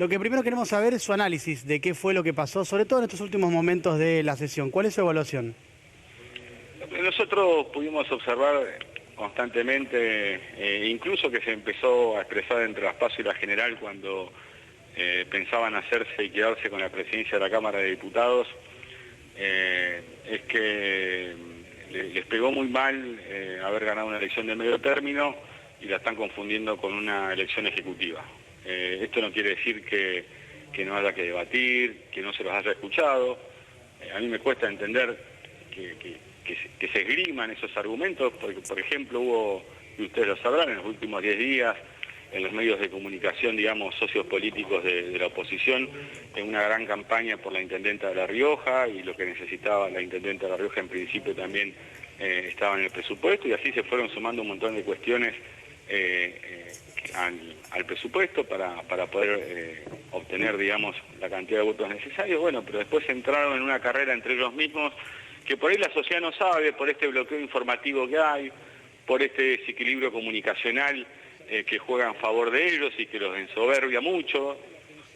Lo que primero queremos saber es su análisis de qué fue lo que pasó, sobre todo en estos últimos momentos de la sesión. ¿Cuál es su evaluación? Nosotros pudimos observar constantemente, incluso que se empezó a expresar entre las PASO y la General cuando pensaban hacerse y quedarse con la presidencia de la Cámara de Diputados, es que les pegó muy mal haber ganado una elección de medio término y la están confundiendo con una elección ejecutiva. Esto no quiere decir que no haya que debatir, que no se los haya escuchado. A mí me cuesta entender que se esgriman esos argumentos, porque por ejemplo hubo, y ustedes lo sabrán, en los últimos 10 días, en los medios de comunicación, digamos, socios políticos de la oposición, en una gran campaña por la Intendenta de La Rioja, y lo que necesitaba la Intendenta de La Rioja en principio también estaba en el presupuesto, y así se fueron sumando un montón de cuestiones al presupuesto para poder obtener, digamos, la cantidad de votos necesarios. Bueno, pero después entraron en una carrera entre ellos mismos, que por ahí la sociedad no sabe, por este bloqueo informativo que hay, por este desequilibrio comunicacional que juega en favor de ellos y que los ensoberbia mucho,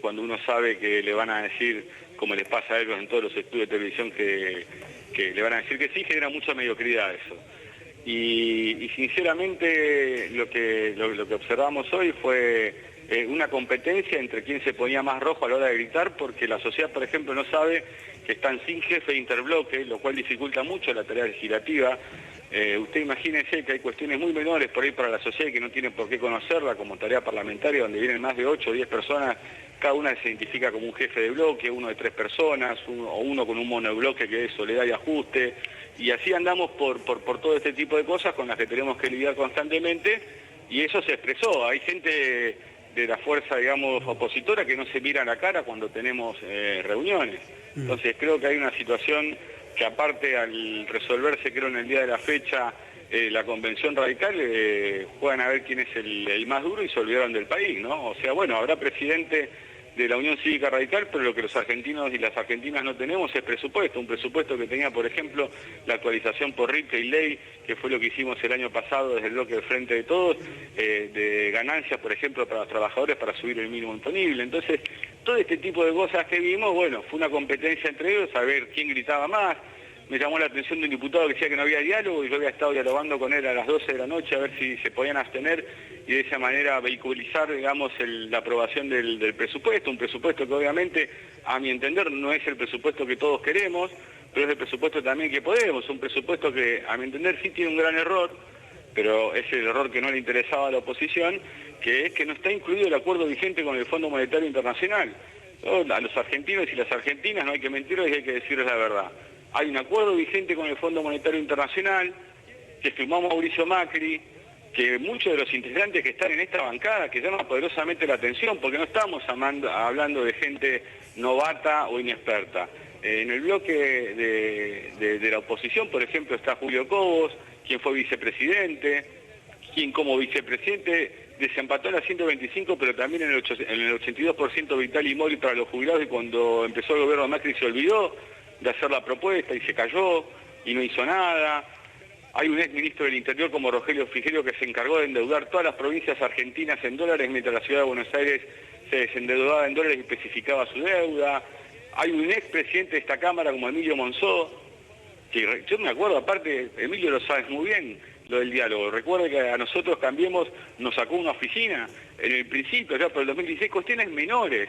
cuando uno sabe que le van a decir, como les pasa a ellos en todos los estudios de televisión, que le van a decir que sí, genera mucha mediocridad eso. Y sinceramente lo que observamos hoy fue una competencia entre quién se ponía más rojo a la hora de gritar, porque la sociedad, por ejemplo, no sabe que están sin jefe de interbloque, lo cual dificulta mucho la tarea legislativa. Usted imagínese que hay cuestiones muy menores por ahí para la sociedad que no tienen por qué conocerla, como tarea parlamentaria, donde vienen más de 8 o 10 personas, cada una se identifica como un jefe de bloque, uno de 3 personas, o uno con un monobloque que es soledad y ajuste, y así andamos por todo este tipo de cosas con las que tenemos que lidiar constantemente, y eso se expresó. Hay gente de la fuerza, digamos, opositora que no se mira a la cara cuando tenemos reuniones. Entonces creo que hay una situación que, aparte, al resolverse, creo, en el día de la fecha, la convención radical, juegan a ver quién es el más duro y se olvidaron del país, ¿no? O sea, bueno, habrá presidente de la Unión Cívica Radical, pero lo que los argentinos y las argentinas no tenemos es presupuesto. Un presupuesto que tenía, por ejemplo, la actualización por RIPTE y ley, que fue lo que hicimos el año pasado desde el bloque del Frente de Todos, de ganancias, por ejemplo, para los trabajadores para subir el mínimo imponible. Entonces, todo este tipo de cosas que vimos, bueno, fue una competencia entre ellos, a ver quién gritaba más. Me llamó la atención de un diputado que decía que no había diálogo, y yo había estado dialogando con él a las 12 de la noche a ver si se podían abstener y de esa manera vehiculizar, digamos, la aprobación del presupuesto, un presupuesto que obviamente, a mi entender, no es el presupuesto que todos queremos, pero es el presupuesto también que podemos, un presupuesto que, a mi entender, sí tiene un gran error, pero es el error que no le interesaba a la oposición, que es que no está incluido el acuerdo vigente con el Fondo Monetario Internacional. A los argentinos y las argentinas no hay que mentirles y hay que decirles la verdad. Hay un acuerdo vigente con el Fondo Monetario Internacional que firmó Mauricio Macri, que muchos de los integrantes que están en esta bancada, que llama poderosamente la atención, porque no estamos hablando de gente novata o inexperta. En el bloque de la oposición, por ejemplo, está Julio Cobos, quien fue vicepresidente, quien como vicepresidente desempató en la 125, pero también en el 82% vital y móvil para los jubilados, y cuando empezó el gobierno de Macri se olvidó de hacer la propuesta y se cayó y no hizo nada. Hay un ex ministro del Interior como Rogelio Frigerio que se encargó de endeudar todas las provincias argentinas en dólares, mientras la ciudad de Buenos Aires se desendeudaba en dólares y especificaba su deuda. Hay un ex presidente de esta Cámara como Emilio Monzó, que yo me acuerdo, aparte, Emilio lo sabe muy bien, lo del diálogo. Recuerda que a nosotros Cambiemos nos sacó una oficina en el principio, ya por el 2016, cuestiones menores.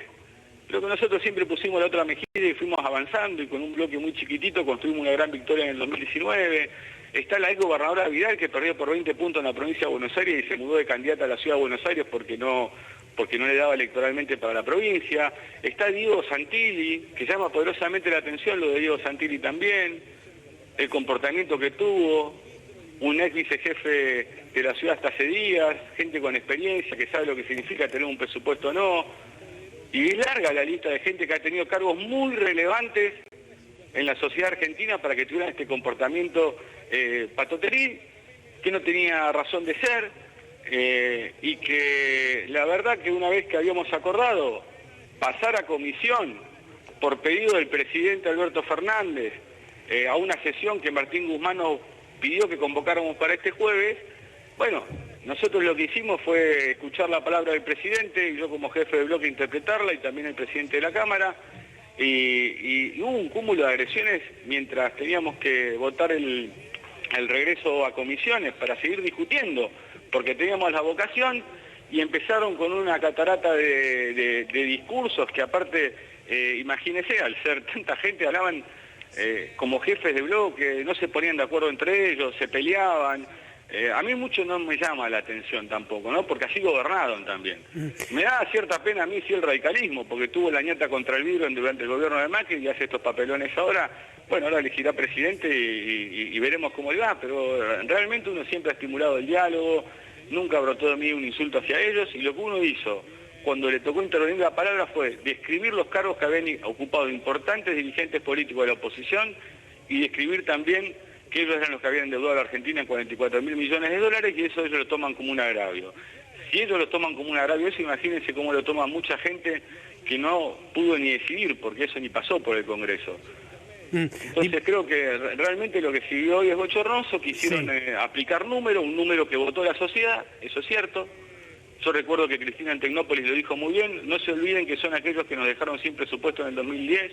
Pero que nosotros siempre pusimos la otra mejilla y fuimos avanzando, y con un bloque muy chiquitito construimos una gran victoria en el 2019. Está la ex gobernadora Vidal, que perdió por 20 puntos en la provincia de Buenos Aires y se mudó de candidata a la ciudad de Buenos Aires porque no le daba electoralmente para la provincia. Está Diego Santilli, que llama poderosamente la atención lo de Diego Santilli también, el comportamiento que tuvo, un ex vicejefe de la ciudad hasta hace días, gente con experiencia que sabe lo que significa tener un presupuesto o no. Y es larga la lista de gente que ha tenido cargos muy relevantes en la sociedad argentina para que tuvieran este comportamiento patoteril, que no tenía razón de ser, y que la verdad que una vez que habíamos acordado pasar a comisión por pedido del presidente Alberto Fernández a una sesión que Martín Guzmán nos pidió que convocáramos para este jueves, bueno, Nosotros lo que hicimos fue escuchar la palabra del presidente y yo como jefe de bloque interpretarla y también el presidente de la Cámara y hubo un cúmulo de agresiones mientras teníamos que votar el regreso a comisiones para seguir discutiendo, porque teníamos la vocación y empezaron con una catarata de discursos que aparte, imagínese, al ser tanta gente hablaban como jefes de bloque, no se ponían de acuerdo entre ellos, se peleaban. A mí mucho no me llama la atención tampoco, ¿no? Porque así gobernaron también. Me da cierta pena a mí sí el radicalismo, porque tuvo la ñata contra el vidrio durante el gobierno de Macri y hace estos papelones ahora. Bueno, ahora elegirá presidente y veremos cómo le va, pero realmente uno siempre ha estimulado el diálogo, nunca brotó de mí un insulto hacia ellos, y lo que uno hizo cuando le tocó intervenir la palabra fue describir los cargos que habían ocupado importantes dirigentes políticos de la oposición y describir también que ellos eran los que habían endeudado a la Argentina en 44.000 millones de dólares y eso ellos lo toman como un agravio. Si ellos lo toman como un agravio, eso imagínense cómo lo toma mucha gente que no pudo ni decidir, porque eso ni pasó por el Congreso. Entonces creo que realmente lo que siguió hoy es bochornoso, quisieron aplicar un número que votó la sociedad, eso es cierto. Yo recuerdo que Cristina en Tecnópolis lo dijo muy bien, no se olviden que son aquellos que nos dejaron sin presupuesto en el 2010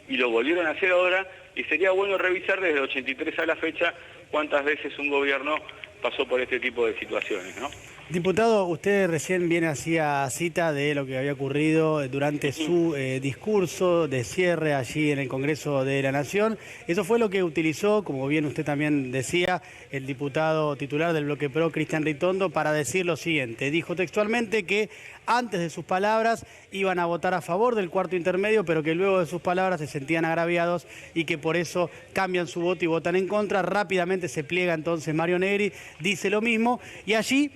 y lo volvieron a hacer ahora, y sería bueno revisar desde el 83 a la fecha cuántas veces un gobierno pasó por este tipo de situaciones, ¿no? Diputado, usted recién viene hacía cita de lo que había ocurrido durante su discurso de cierre allí en el Congreso de la Nación. Eso fue lo que utilizó, como bien usted también decía, el diputado titular del Bloque PRO, Cristian Ritondo, para decir lo siguiente. Dijo textualmente que antes de sus palabras iban a votar a favor del cuarto intermedio, pero que luego de sus palabras se sentían agraviados y que por eso cambian su voto y votan en contra. Rápidamente se pliega entonces Mario Negri, dice lo mismo, y allí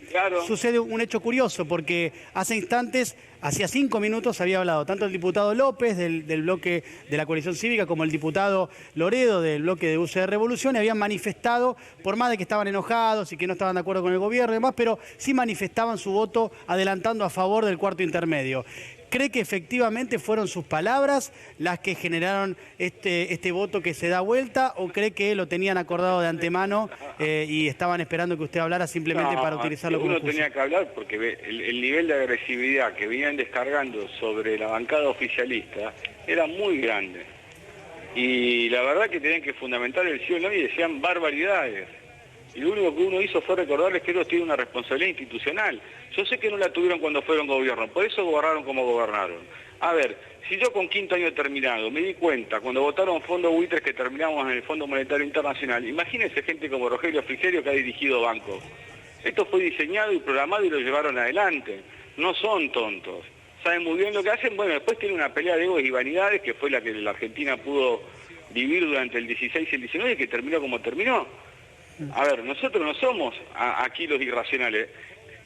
sucede un hecho curioso, porque hace instantes, hacía 5 minutos, había hablado tanto el diputado López del bloque de la coalición cívica como el diputado Loredo del bloque de UCR Revolución, y habían manifestado, por más de que estaban enojados y que no estaban de acuerdo con el gobierno y demás, pero sí manifestaban su voto adelantando a favor del cuarto intermedio. ¿Cree que efectivamente fueron sus palabras las que generaron este voto que se da vuelta, o cree que lo tenían acordado de antemano y estaban esperando que usted hablara simplemente para utilizarlo como excusa? Uno tenía que hablar porque el nivel de agresividad que venían descargando sobre la bancada oficialista era muy grande. Y la verdad que tenían que fundamentar el sí o no y decían barbaridades. Y lo único que uno hizo fue recordarles que ellos tienen una responsabilidad institucional. Yo sé que no la tuvieron cuando fueron gobierno, por eso gobernaron como gobernaron. A ver, si yo con quinto año terminado me di cuenta, cuando votaron fondos buitres que terminamos en el Fondo Monetario Internacional, imagínense gente como Rogelio Frigerio que ha dirigido bancos. Esto fue diseñado y programado y lo llevaron adelante. No son tontos. Saben muy bien lo que hacen. Bueno, después tiene una pelea de egos y vanidades que fue la que la Argentina pudo vivir durante el 16 y el 19 y que terminó como terminó. A ver, nosotros no somos aquí los irracionales.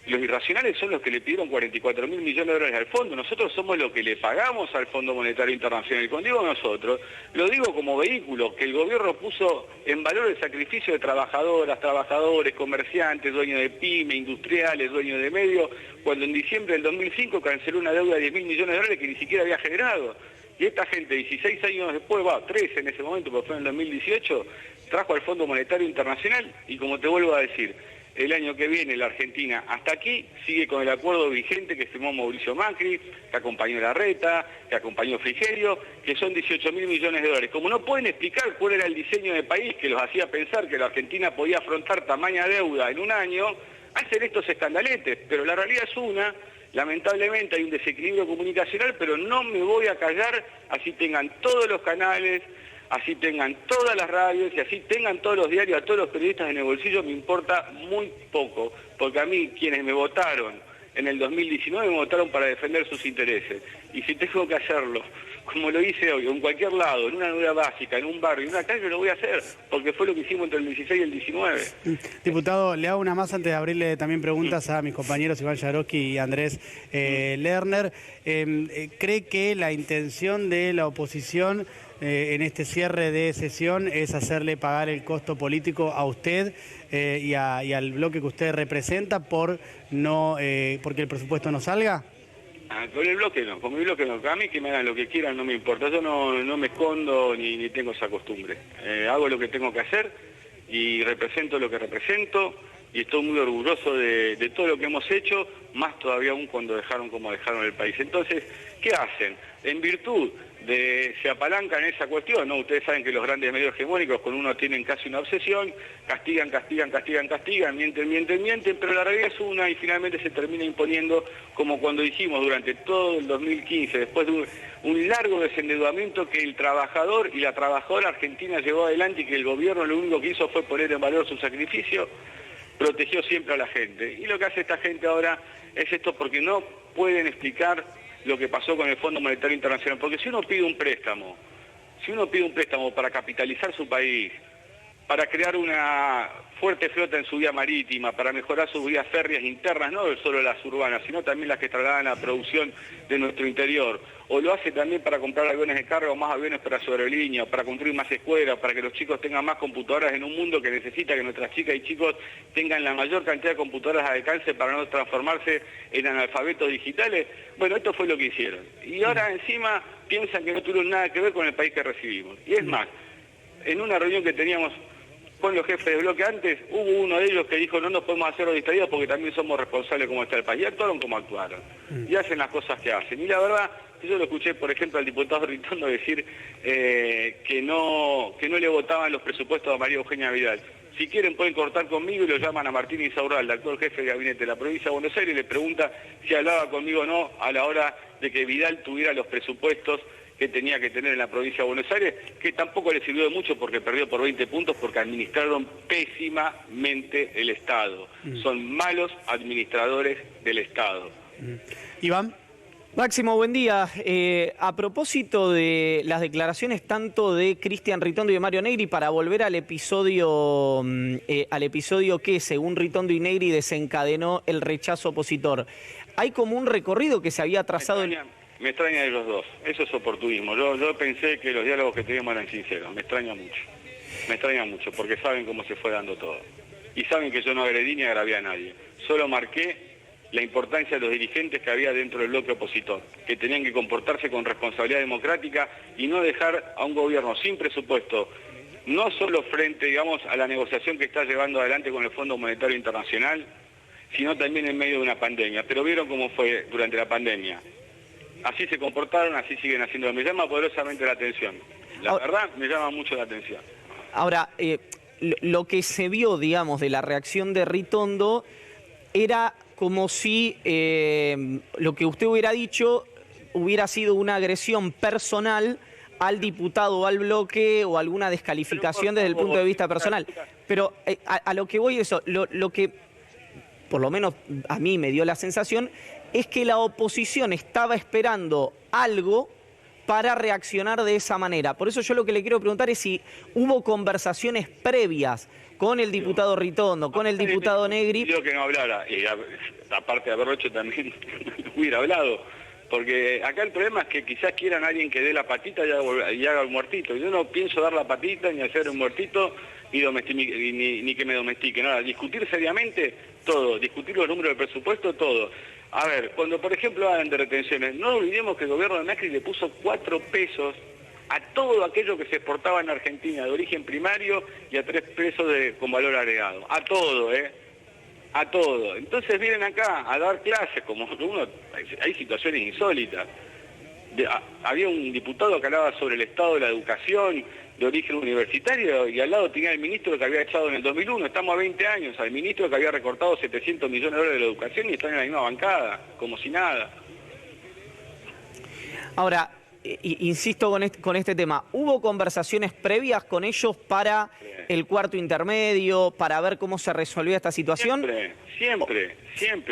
Los irracionales son los que le pidieron 44.000 millones de dólares al fondo. Nosotros somos los que le pagamos al Fondo Monetario Internacional. Y cuando digo nosotros, lo digo como vehículo, que el gobierno puso en valor el sacrificio de trabajadoras, trabajadores, comerciantes, dueños de pyme, industriales, dueños de medios, cuando en diciembre del 2005 canceló una deuda de 10.000 millones de dólares que ni siquiera había generado. Y esta gente, 16 años después, 13 en ese momento, porque fue en el 2018, trajo al Fondo Monetario Internacional y como te vuelvo a decir, el año que viene la Argentina hasta aquí sigue con el acuerdo vigente que firmó Mauricio Macri, que acompañó Larreta, que acompañó Frigerio, que son 18.000 millones de dólares. Como no pueden explicar cuál era el diseño de país que los hacía pensar que la Argentina podía afrontar tamaña deuda en un año, hacen estos escandaletes, pero la realidad es una. Lamentablemente hay un desequilibrio comunicacional, pero no me voy a callar, así tengan todos los canales, así tengan todas las radios y así tengan todos los diarios, a todos los periodistas en el bolsillo, me importa muy poco, porque a mí quienes me votaron en el 2019 me votaron para defender sus intereses. Y si tengo que hacerlo, como lo hice hoy, en cualquier lado, en una unidad básica, en un barrio, en una calle, lo voy a hacer, porque fue lo que hicimos entre el 16 y el 19. Diputado, le hago una más antes de abrirle también preguntas a mis compañeros Iván Yaroski y Andrés Lerner. ¿Cree que la intención de la oposición en este cierre de sesión es hacerle pagar el costo político a usted y al bloque que usted representa porque el presupuesto no salga? Con el bloque no, con mi bloque no. A mí que me hagan lo que quieran no me importa. Yo no me escondo ni tengo esa costumbre. Hago lo que tengo que hacer y represento lo que represento. y estoy muy orgulloso de todo lo que hemos hecho, más todavía aún cuando dejaron como dejaron el país. Entonces, ¿qué hacen? En virtud de, se apalancan en esa cuestión, ¿no? Ustedes saben que los grandes medios hegemónicos con uno tienen casi una obsesión, castigan, mienten, pero la realidad es una y finalmente se termina imponiendo, como cuando dijimos durante todo el 2015, después de un largo desendeudamiento que el trabajador y la trabajadora argentina llevó adelante y que el gobierno lo único que hizo fue poner en valor su sacrificio, protegió siempre a la gente. Y lo que hace esta gente ahora es esto porque no pueden explicar lo que pasó con el Fondo Monetario Internacional. Porque si uno pide un préstamo para capitalizar su país, para crear una fuerte flota en su vía marítima, para mejorar sus vías férreas internas, no solo las urbanas, sino también las que trasladan la producción de nuestro interior, o lo hace también para comprar aviones de carga o más aviones para su aerolínea, para construir más escuelas, para que los chicos tengan más computadoras en un mundo que necesita que nuestras chicas y chicos tengan la mayor cantidad de computadoras al alcance para no transformarse en analfabetos digitales. Bueno, esto fue lo que hicieron. Y ahora encima piensan que no tuvieron nada que ver con el país que recibimos. Y es más, en una reunión que teníamos con los jefes de bloque antes, hubo uno de ellos que dijo no nos podemos hacer los distraídos porque también somos responsables como está el país. Y actuaron como actuaron. Y hacen las cosas que hacen. Y la verdad, yo lo escuché, por ejemplo, al diputado Ritondo decir que no le votaban los presupuestos a María Eugenia Vidal. Si quieren pueden cortar conmigo y lo llaman a Martín Insaurralde, actual jefe de gabinete de la provincia de Buenos Aires, y le pregunta si hablaba conmigo o no a la hora de que Vidal tuviera los presupuestos que tenía que tener en la provincia de Buenos Aires, que tampoco le sirvió de mucho porque perdió por 20 puntos porque administraron pésimamente el Estado. Son malos administradores del Estado. Iván. Máximo, buen día. A propósito de las declaraciones tanto de Cristian Ritondo y de Mario Negri, para volver al episodio que, según Ritondo y Negri, desencadenó el rechazo opositor. Hay como un recorrido que se había trazado... Me extraña de los dos, eso es oportunismo. Yo pensé que los diálogos que teníamos eran sinceros, me extraña mucho, porque saben cómo se fue dando todo. Y saben que yo no agredí ni agravié a nadie, solo marqué la importancia de los dirigentes que había dentro del bloque opositor, que tenían que comportarse con responsabilidad democrática y no dejar a un gobierno sin presupuesto, no solo frente, digamos, a la negociación que está llevando adelante con el Fondo Monetario Internacional, sino también en medio de una pandemia. Pero vieron cómo fue durante la pandemia. Así se comportaron, así siguen haciendo. Me llama poderosamente la atención. La verdad, me llama mucho la atención. Ahora, lo que se vio, digamos, de la reacción de Ritondo era como si lo que usted hubiera dicho hubiera sido una agresión personal al diputado o al bloque o alguna descalificación desde el punto de vista personal. Pero a lo que voy es eso, lo que por lo menos a mí me dio la sensación es que la oposición estaba esperando algo para reaccionar de esa manera. Por eso yo lo que le quiero preguntar es si hubo conversaciones previas con el diputado Ritondo, con el diputado Negri. Yo que no hablara, y aparte de haberlo hecho también hubiera hablado, porque acá el problema es que quizás quieran a alguien que dé la patita y haga un muertito. Yo no pienso dar la patita ni hacer un muertito ni que me domestique. Nada, discutir seriamente todo, discutir los números del presupuesto, todo. A ver, cuando por ejemplo hablan de retenciones, no olvidemos que el gobierno de Macri le puso 4 pesos a todo aquello que se exportaba en Argentina de origen primario y a 3 pesos con valor agregado. A todo, a todo. Entonces vienen acá a dar clases, como hay situaciones insólitas. Había un diputado que hablaba sobre el estado de la educación de origen universitario y al lado tenía el ministro que había echado en el 2001, estamos a 20 años, al ministro que había recortado 700 millones de dólares de la educación y están en la misma bancada, como si nada. Ahora, insisto con este tema, ¿hubo conversaciones previas con ellos para el cuarto intermedio, para ver cómo se resolvía esta situación? Siempre.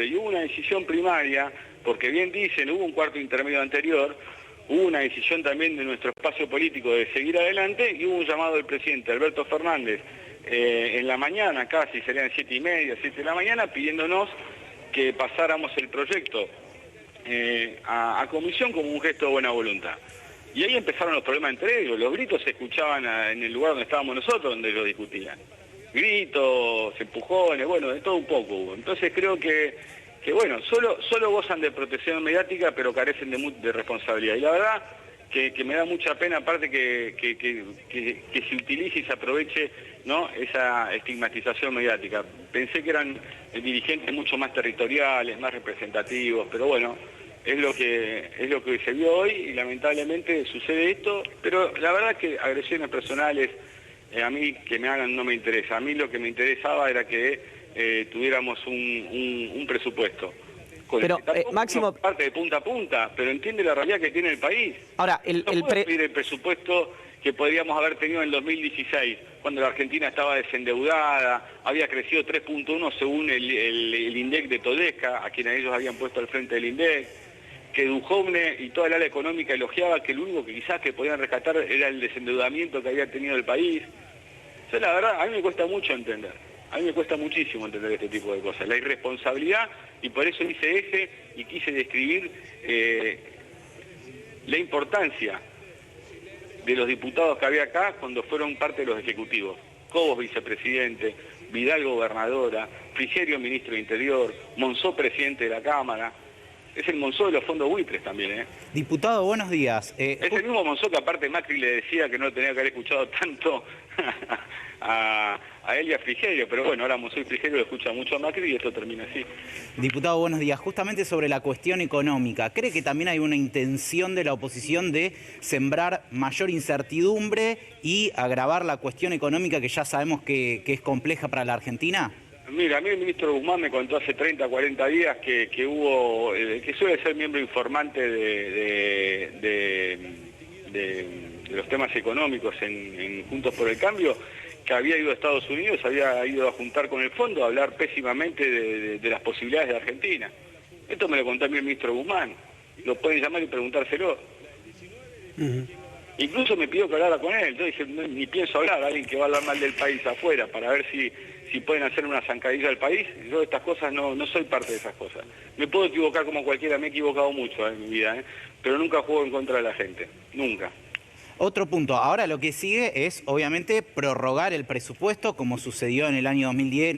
Y hubo una decisión primaria, porque bien dicen, hubo un cuarto intermedio anterior, hubo una decisión también de nuestro espacio político de seguir adelante y hubo un llamado del presidente Alberto Fernández en la mañana, casi serían 7:30, 7 de la mañana, pidiéndonos que pasáramos el proyecto a comisión como un gesto de buena voluntad. Y ahí empezaron los problemas entre ellos, los gritos se escuchaban en el lugar donde estábamos nosotros, donde lo discutían. Gritos, empujones, bueno, de todo un poco hubo. Entonces creo que bueno, solo gozan de protección mediática, pero carecen de responsabilidad. Y la verdad que me da mucha pena, aparte que se utilice y se aproveche, ¿no?, esa estigmatización mediática. Pensé que eran dirigentes mucho más territoriales, más representativos, pero bueno, es lo que se vio hoy y lamentablemente sucede esto, pero la verdad que agresiones personales a mí que me hagan no me interesa. A mí lo que me interesaba era que tuviéramos un presupuesto. Pero, Máximo, parte de punta a punta, pero entiende la realidad que tiene el país. Ahora, pedir el presupuesto que podríamos haber tenido en 2016, cuando la Argentina estaba desendeudada, había crecido 3.1 según el INDEC de Todesca, a quienes ellos habían puesto al frente del INDEC, que Duhovne y toda el ala económica elogiaba que lo único que quizás que podían rescatar era el desendeudamiento que había tenido el país. O sea, la verdad, a mí me cuesta mucho entender. A mí me cuesta muchísimo entender este tipo de cosas. La irresponsabilidad, y por eso hice ese y quise describir la importancia de los diputados que había acá cuando fueron parte de los ejecutivos. Cobos vicepresidente, Vidal gobernadora, Frigerio ministro de Interior, Monzó presidente de la Cámara. Es el Monzó de los fondos buitres también, ¿eh? Diputado, buenos días. Es el mismo Monzó que aparte Macri le decía que no tenía que haber escuchado tanto a él y a Frigerio, pero bueno, ahora Monzó y Frigerio lo escuchan mucho a Macri y esto termina así. Diputado, buenos días. Justamente sobre la cuestión económica, ¿cree que también hay una intención de la oposición de sembrar mayor incertidumbre y agravar la cuestión económica que ya sabemos que es compleja para la Argentina? Mira, a mí el ministro Guzmán me contó hace 30, 40 días que hubo, que suele ser miembro informante de los temas económicos en Juntos por el Cambio, que había ido a Estados Unidos, había ido a juntar con el fondo, a hablar pésimamente de las posibilidades de Argentina. Esto me lo contó a mí el ministro Guzmán. Lo pueden llamar y preguntárselo. Incluso me pidió que hablara con él. Yo dije, ni pienso hablar, alguien que va a hablar mal del país afuera, para ver si pueden hacer una zancadilla al país. Yo de estas cosas no soy parte de esas cosas. Me puedo equivocar como cualquiera, me he equivocado mucho en mi vida, pero nunca juego en contra de la gente, nunca. Otro punto, ahora lo que sigue es obviamente prorrogar el presupuesto como sucedió en el año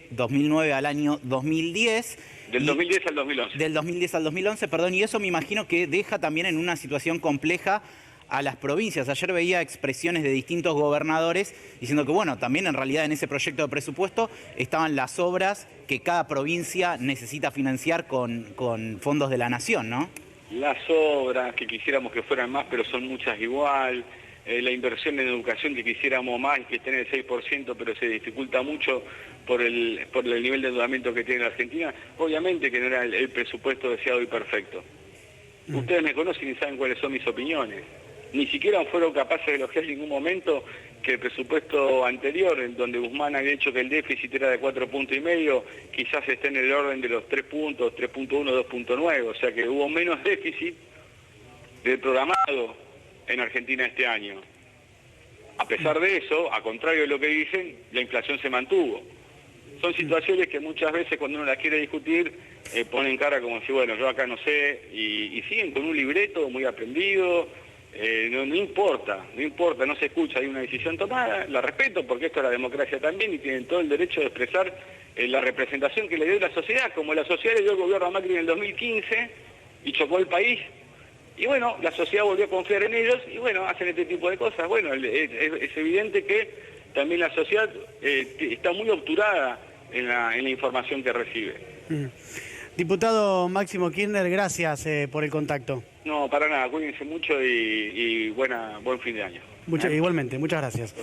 2009 al año 2010. Del 2010 al 2011. Del 2010 al 2011, perdón, y eso me imagino que deja también en una situación compleja a las provincias. Ayer veía expresiones de distintos gobernadores diciendo que, bueno, también en realidad en ese proyecto de presupuesto estaban las obras que cada provincia necesita financiar con fondos de la nación, ¿no? Las obras que quisiéramos que fueran más, pero son muchas igual. La inversión en educación que quisiéramos más y que esté en el 6%, pero se dificulta mucho por el nivel de endeudamiento que tiene la Argentina. Obviamente que no era el presupuesto deseado y perfecto. Ustedes me conocen y saben cuáles son mis opiniones. Ni siquiera fueron capaces de elogiar en ningún momento que el presupuesto anterior, en donde Guzmán había dicho que el déficit era de 4,5 puntos, quizás esté en el orden de los 3 puntos, 3.1, 2.9, o sea que hubo menos déficit del programado en Argentina este año. A pesar de eso, a contrario de lo que dicen, la inflación se mantuvo. Son situaciones que muchas veces cuando uno las quiere discutir ponen cara como si, bueno, yo acá no sé, y siguen con un libreto muy aprendido. No importa, no se escucha, hay una decisión tomada, la respeto porque esto es la democracia también y tienen todo el derecho de expresar la representación que le dio la sociedad, como la sociedad le dio el gobierno a Macri en el 2015 y chocó el país. Y bueno, la sociedad volvió a confiar en ellos y bueno, hacen este tipo de cosas. Bueno, es evidente que también la sociedad está muy obturada en la información que recibe. Diputado Máximo Kirchner, gracias por el contacto. No, para nada, cuídense mucho y buen fin de año. Igualmente, muchas gracias.